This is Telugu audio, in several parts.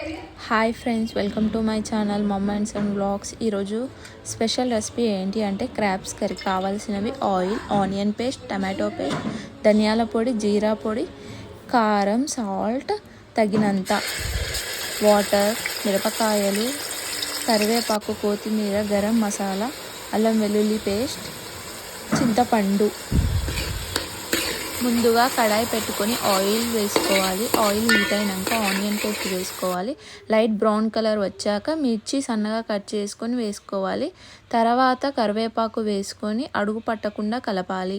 Hi friends, welcome to my channel moments and vlogs. ఈరోజు స్పెషల్ రెసిపీ ఏంటి అంటే క్రాబ్స్ కర్రీ. కావాల్సినవి oil, onion paste, tomato paste, ధనియాల పొడి, జీరా పొడి, కారం, సాల్ట్, తగినంత వాటర్, మిరపకాయలు, కరివేపాకు, కొత్తిమీర, గరం మసాలా, అల్లం వెల్లుల్లి పేస్ట్, చింతపండు. ముందుగా కడాయి పెట్టుకొని ఆయిల్ వేసుకోవాలి. ఆయిల్ హీట్ అయినాక ఆనియన్ పేస్ట్ వేసుకోవాలి. లైట్ బ్రౌన్ కలర్ వచ్చాక మిర్చి సన్నగా కట్ చేసుకొని వేసుకోవాలి. తర్వాత కరివేపాకు వేసుకొని అడుగు పట్టకుండా కలపాలి.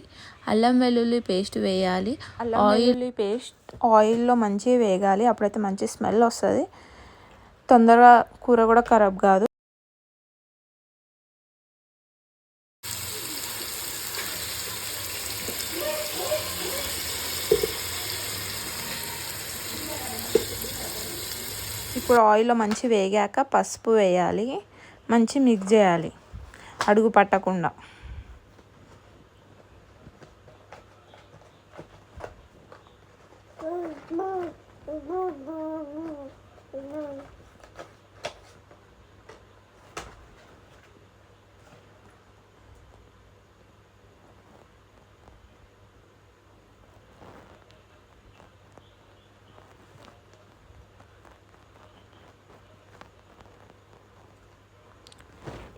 అల్లం వెల్లుల్లి పేస్ట్ వేయాలి. వెల్లుల్లి పేస్ట్ ఆయిల్లో మంచిగా వేగాలి. అప్పుడైతే మంచి స్మెల్ వస్తుంది. తొందరగా కూర కూడా ఖరాబ్ కాదు. ఇప్పుడు ఆయిల్లో మంచి వేగాక పసుపు వేయాలి. మంచి మిక్స్ చేయాలి అడుగు పట్టకుండా.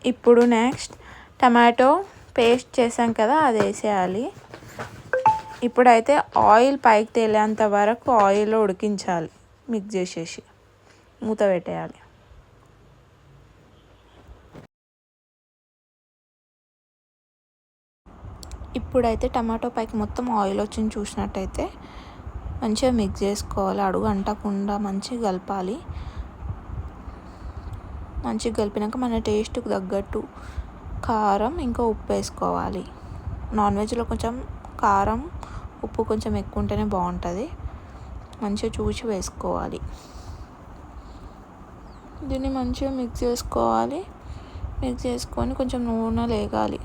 ఇప్పుడు నెక్స్ట్ టమాటో పేస్ట్ చేసాం కదా, అది వేసేయాలి. ఇప్పుడైతే ఆయిల్ పైకి తేలేంత వరకు ఆయిల్లో ఉడికించాలి. మిక్స్ చేసేసి మూత పెట్టేయాలి. ఇప్పుడైతే టమాటో పైకి మొత్తం ఆయిల్ వచ్చింది చూసినట్టయితే మంచిగా మిక్స్ చేసుకోవాలి. అడుగు అంటకుండా మంచిగా కలపాలి. మంచిగా కలిపినాక మన టేస్ట్కి తగ్గట్టు కారం ఇంకా ఉప్పు వేసుకోవాలి. నాన్ వెజ్లో కొంచెం కారం ఉప్పు కొంచెం ఎక్కువ ఉంటేనే బాగుంటుంది. మంచిగా చూసి వేసుకోవాలి. దీన్ని మంచిగా మిక్స్ చేసుకోవాలి. మిక్స్ చేసుకొని కొంచెం నూనె లేగాలి.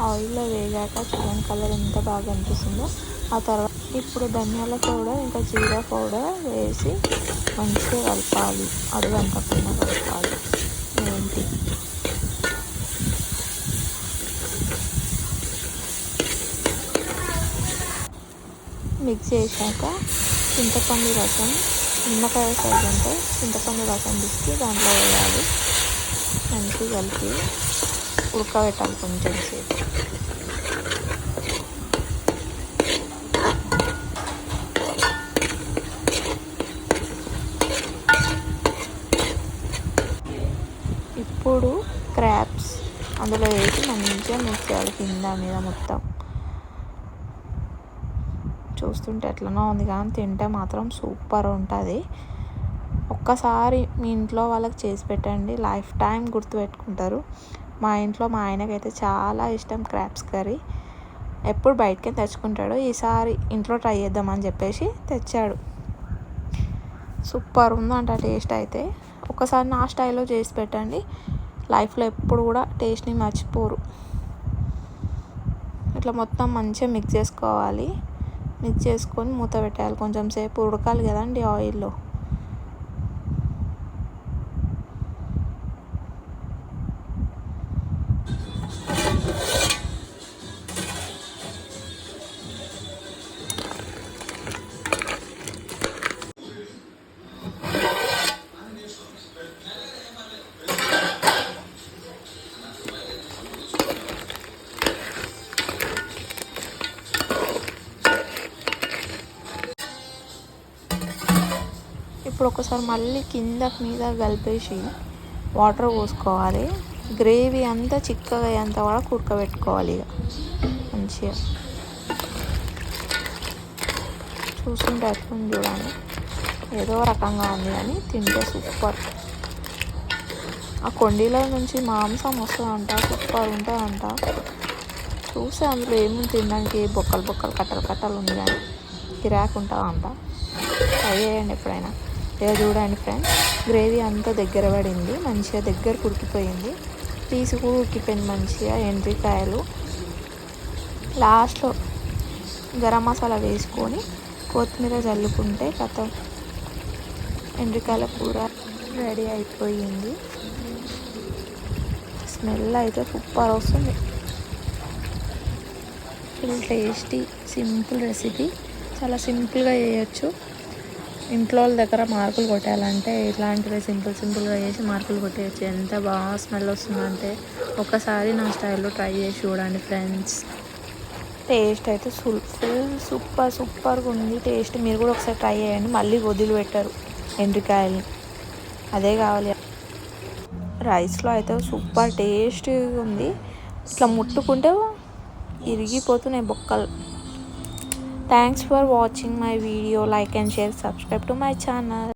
ఆయిల్లో వేగాక చికెన్ కలర్ ఎంత బాగా అనిపిస్తుందో. ఆ తర్వాత ఇప్పుడు ధనియాల పౌడర్ ఇంకా జీరా పౌడర్ వేసి మంచిగా కలపాలి. అడుగు అంటకుండా కలపాలి. ఏంటి మిక్స్ చేశాక చింతపండు రసం, నిమ్మకాయ సైజ్ అంటే చింతపండు రసం తీసి దాంట్లో వేయాలి. మంచిగా కలిపి ఉడకబెట్టాలి కొంచెం సేపు. ఇప్పుడు క్రాబ్స్ అందులో వేసి మంచిగా మిక్స్ చేయాలి. కింద మీద మొత్తం. చూస్తుంటే ఎట్లనో ఉంది కానీ తింటే మాత్రం సూపర్ ఉంటుంది. ఒక్కసారి మీ ఇంట్లో వాళ్ళకి చేసి పెట్టండి, లైఫ్ టైం గుర్తుపెట్టుకుంటారు. మా ఇంట్లో మా ఆయనకైతే చాలా ఇష్టం క్రాబ్స్ కర్రీ. ఎప్పుడు బయటకే తెచ్చుకుంటాడు. ఈసారి ఇంట్లో ట్రై చేద్దామని చెప్పేసి తెచ్చాడు. సూపర్ ఉందంట టేస్ట్ అయితే. ఒకసారి నా స్టైల్లో చేసి పెట్టండి. లైఫ్లో ఎప్పుడు కూడా టేస్ట్ని మర్చిపోరు. ఇట్లా మొత్తం మంచిగా మిక్స్ చేసుకోవాలి. మిక్స్ చేసుకొని మూత పెట్టాలి. కొంచెం సేపు ఉడకాలి కదండి ఆయిల్లో. ఇప్పుడు ఒకసారి మళ్ళీ కింద మీద కలిపేసి వాటర్ పోసుకోవాలి. గ్రేవీ అంతా చిక్కగా అయ్యేంత వరకు ఉడకబెట్టుకోవాలి. ఇక మంచిగా చూస్తుంటే అట్లుంది చూడండి. ఏదో రకంగా ఉంది కానీ తింటే సూపర్. ఆ కొండీలో నుంచి మాంసం వస్తుందంట, సూపర్ ఉంటుందంట. చూస్తే అందులో ఏమి తినడానికి బొక్కలు బొక్కలు కట్టలు కట్టలు ఉంది కానీ గిరాకు ఉంటుంది అంతా. ట్రై చేయండి ఎప్పుడైనా. ఇక చూడండి ఫ్రెండ్స్, గ్రేవీ అంతా దగ్గర పడింది, మంచిగా దగ్గర ఉడికిపోయింది, పీసు కూడా ఉడికిపోయింది మంచిగా. ఎండ్రికాయలు లాస్ట్లో గరం మసాలా వేసుకొని కొత్తిమీర చల్లుకుంటే కథ ఎండ్రికాయల కూర రెడీ అయిపోయింది. స్మెల్ అయితే సూపర్ వస్తుంది. ఫుల్ టేస్టీ సింపుల్ రెసిపీ, చాలా సింపుల్గా చేయొచ్చు. ఇంట్లో వాళ్ళ దగ్గర మార్కులు కొట్టాలంటే ఇట్లాంటివి సింపుల్గా చేసి మార్కులు కొట్టేయచ్చు. ఎంత బాగా స్మెల్ వస్తుందంటే ఒకసారి నా స్టైల్లో ట్రై చేసి చూడండి ఫ్రెండ్స్. టేస్ట్ అయితే ఫుల్ సూపర్గా ఉంది టేస్ట్. మీరు కూడా ఒకసారి ట్రై చేయండి, మళ్ళీ వదిలిపెట్టరు ఎండ్రికాయలు. అదే కావాలి. రైస్లో అయితే సూపర్ టేస్టీగా ఉంది. ఇట్లా ముట్టుకుంటే ఇరిగిపోతున్నాయి బొక్కలు. Thanks for watching my video. Like and share, subscribe to my channel.